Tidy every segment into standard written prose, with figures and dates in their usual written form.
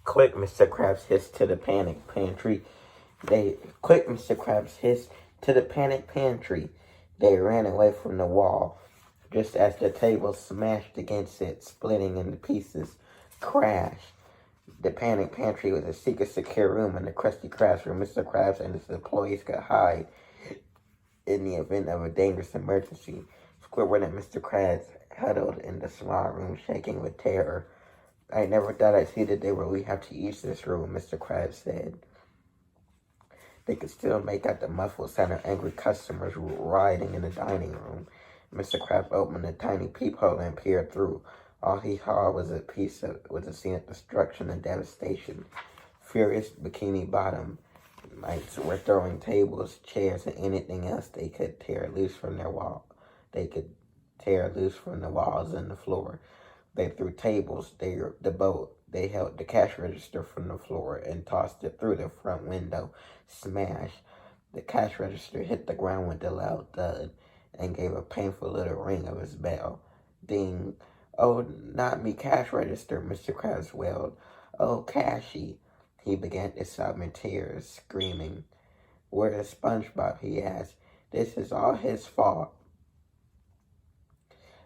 Quick, Mr. Krabs hissed to the panic pantry. Quick, Mr. Krabs hissed to the panic pantry. They ran away from the wall, just as the table smashed against it, splitting into pieces. Crash. The panic pantry was a secret secure room in the Krusty Krabs where Mr. Krabs and his employees could hide in the event of a dangerous emergency. Squidward and Mr. Krabs huddled in the small room, shaking with terror. I never thought I'd see the day where we have to use this room, Mr. Krabs said. They could still make out the muffled sound of angry customers rioting in the dining room. Mr. Krabs opened a tiny peephole and peered through. All he saw was a scene of destruction and devastation. Furious Bikini Bottom mites were throwing tables, chairs, and anything else they could tear loose from their wall. They could tear loose from the walls and the floor. They threw tables, the boat. They held the cash register from the floor and tossed it through the front window. Smash! The cash register hit the ground with a loud thud and gave a painful little ring of its bell. Ding! Oh, not me cash register, Mr. Krabs wailed. Oh, Cashy! He began to sob in tears, screaming. Where is SpongeBob? He asked. This is all his fault.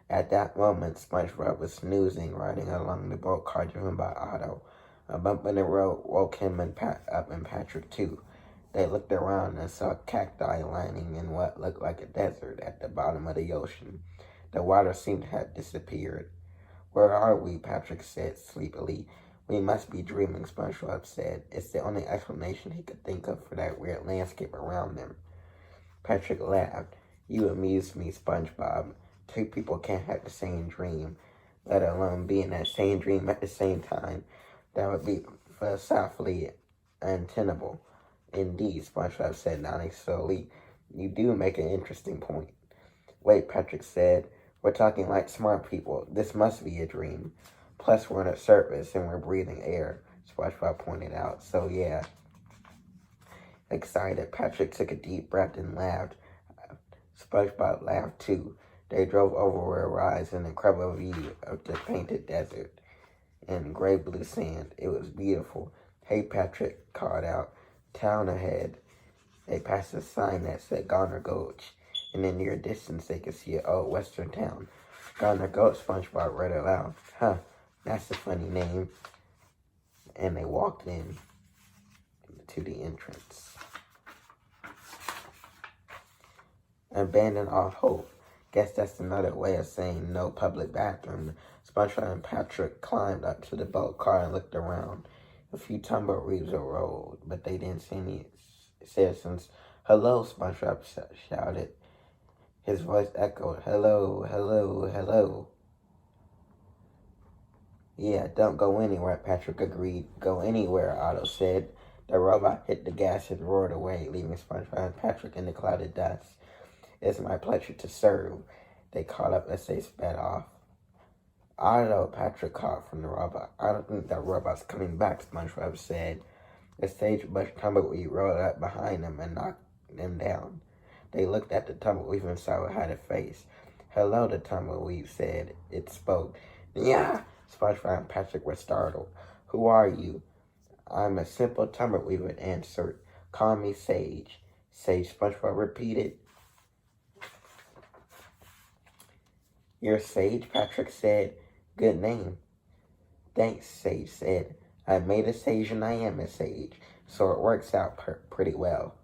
At that moment, SpongeBob was snoozing, riding along the boat car driven by Otto. A bump in the road woke him and Patrick too. They looked around and saw cacti lining in what looked like a desert at the bottom of the ocean. The water seemed to have disappeared. Where are we? Patrick said sleepily. We must be dreaming, SpongeBob said. It's the only explanation he could think of for that weird landscape around them. Patrick laughed. You amuse me, SpongeBob. Two people can't have the same dream, let alone be in that same dream at the same time. That would be philosophically untenable. Indeed, SpongeBob said, nodding slowly. You do make an interesting point. Wait, Patrick said. We're talking like smart people. This must be a dream. Plus, we're on a surface and we're breathing air, SpongeBob pointed out. So, yeah. Excited, Patrick took a deep breath and laughed. SpongeBob laughed too. They drove over a rise in a incredible view of the painted desert and gray blue sand. It was beautiful. Hey, Patrick called out. Town ahead. They passed a sign that said Goner Gulch. In the near distance, they could see an old western town. Goner Gulch, SpongeBob read aloud. Huh, that's a funny name. And they walked in to the entrance. Abandon all hope. Guess that's another way of saying no public bathroom. SpongeBob and Patrick climbed up to the boat car and looked around. A few tumbleweeds were rolled, but they didn't see any citizens. Hello, SpongeBob shouted. His voice echoed, hello, hello, hello. Yeah, don't go anywhere, Patrick agreed. Go anywhere, Otto said. The robot hit the gas and roared away, leaving SpongeBob and Patrick in the cloud of dust. It's my pleasure to serve. They caught up as they sped off. Otto, Patrick called from the robot. I don't think that robot's coming back, SpongeBob said. The sagebrush tumbleweed rolled up behind them and knocked them down. They looked at the tumbleweed and saw it had a face. Hello, the tumbleweed said. It spoke. Yeah! SpongeBob and Patrick were startled. Who are you? I'm a simple tumbleweed, it answered. Call me Sage. Sage, SpongeBob repeated. You're Sage, Patrick said. Good name. Thanks, Sage said. I made a sage and I am a sage, so it works out pretty well.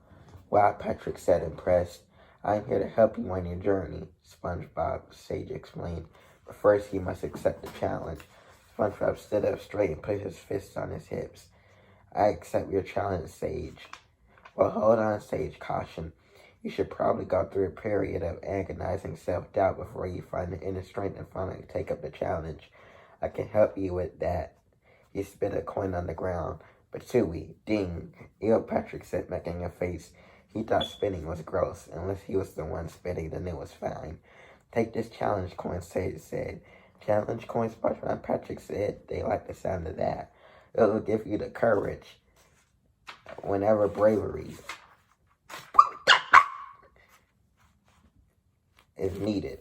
Wow, Patrick said, impressed. I'm here to help you on your journey, SpongeBob, Sage explained. But first, you must accept the challenge. SpongeBob stood up straight and put his fists on his hips. I accept your challenge, Sage. Well, hold on, Sage cautioned. You should probably go through a period of agonizing self-doubt before you find the inner strength and finally take up the challenge. I can help you with that. He spit a coin on the ground. Patooey, ding. Ew, Patrick said, making a face. He thought spitting was gross. Unless he was the one spitting, then it was fine. Take this challenge coin, Sage said. Challenge coin, SpongeBob, Patrick said. They like the sound of that. It'll give you the courage whenever bravery is needed.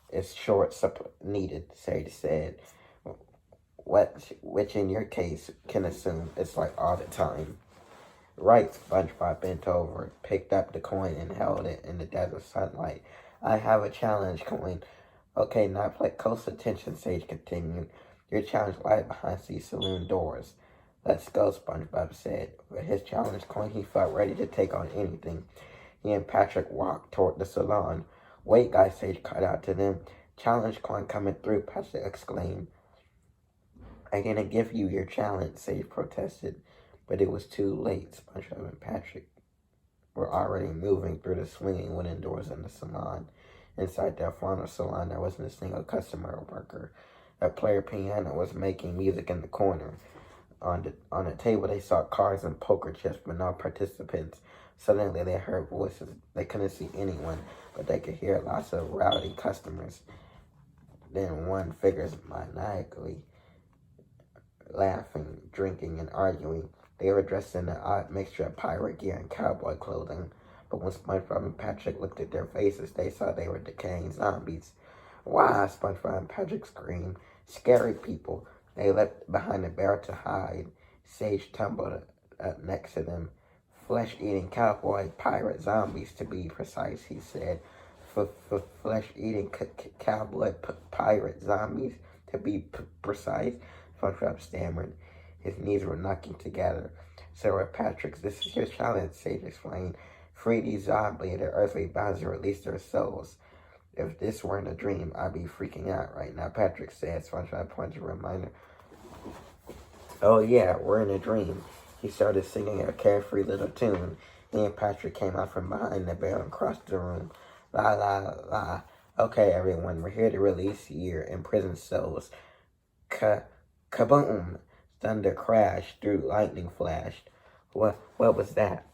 It's short needed, Sage said. which in your case can assume it's like all the time. Right, SpongeBob bent over, picked up the coin, and held it in the desert sunlight. I have a challenge coin. Okay, now play close attention, Sage continued. Your challenge lies behind these saloon doors. Let's go, SpongeBob said. With his challenge coin, he felt ready to take on anything. He and Patrick walked toward the salon. Wait, guys, Sage called out to them. Challenge coin coming through, Patrick exclaimed. I'm gonna give you your challenge, Sage protested. But it was too late. SpongeBob and Patrick were already moving through the swinging wooden doors in the salon. Inside the former salon, there wasn't a single customer or worker. A player piano was making music in the corner. On the table, they saw cards and poker chips, but no participants. Suddenly, they heard voices. They couldn't see anyone, but they could hear lots of rowdy customers. Then one figures maniacally laughing, drinking, and arguing. They were dressed in an odd mixture of pirate gear and cowboy clothing, but when SpongeBob and Patrick looked at their faces, they saw they were decaying zombies. Wow, SpongeBob and Patrick screamed. Scary people. They leapt behind the barrel to hide. Sage tumbled up next to them. Flesh-eating cowboy pirate zombies, to be precise, he said. Flesh-eating cowboy pirate zombies, to be precise, SpongeBob stammered. His knees were knocking together. So were Patrick's. This is your challenge, Sage explained. Free these zombies, their earthly bonds, and release their souls. If this weren't a dream, I'd be freaking out right now, Patrick said. SpongeBob pointed a reminder. Oh yeah, we're in a dream. He started singing a carefree little tune. He and Patrick came out from behind the barrel and crossed the room. La la la. Okay, everyone, we're here to release your imprisoned souls. Kaboom! Thunder crashed through lightning flashed. What was that?